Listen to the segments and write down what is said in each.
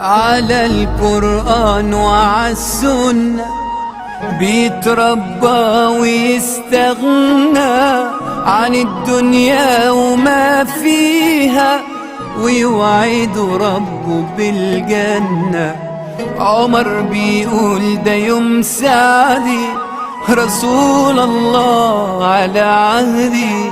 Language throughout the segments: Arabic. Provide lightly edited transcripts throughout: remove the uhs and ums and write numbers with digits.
على القرآن وعلى السنة بيتربى ويستغنى عن الدنيا وما فيها، ويوعد ربه بالجنة. عمر بيقول ده يوم سعدي، رسول الله على عهدي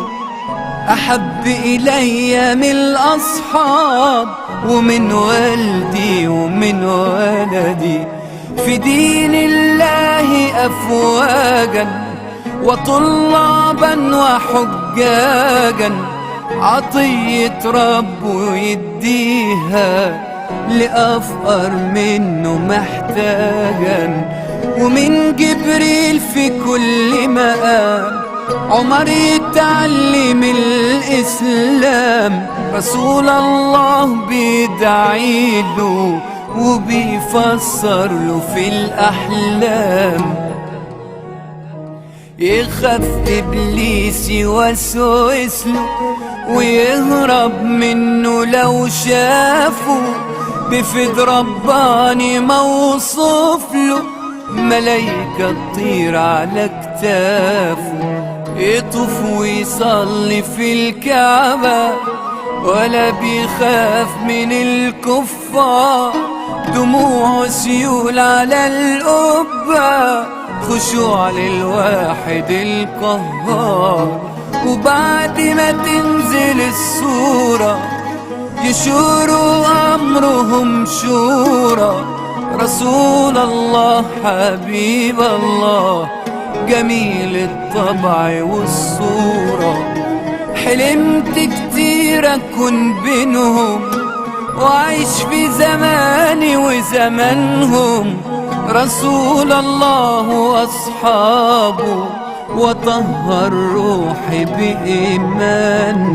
أحب إلي من الأصحاب ومن والدي ومن ولدي. في دين الله أفواجا وطلابا وحجاجا، عطية ربه يديها لأفقر منه محتاجا. ومن جبريل في كل مقام عمر يتعلم الإسلام، رسول الله بيدعيله وبيفسر له في الأحلام. يخاف إبليس يوسوس له ويهرب منه لو شافه، بفد رباني موصوف له ملايكة تطير على كتافه. يطوف ويصلي في الكعبة ولا بيخاف من الكفار، دموع سيول على القبة خشوع للواحد القهار. وبعد ما تنزل الصورة يشوروا أمرهم شورى، رسول الله حبيب الله جميل الطبع والصورة. حلمت كتير أكون بينهم وعيش في زماني وزمانهم، رسول الله وأصحابه وطهر روحي بإيمانهم.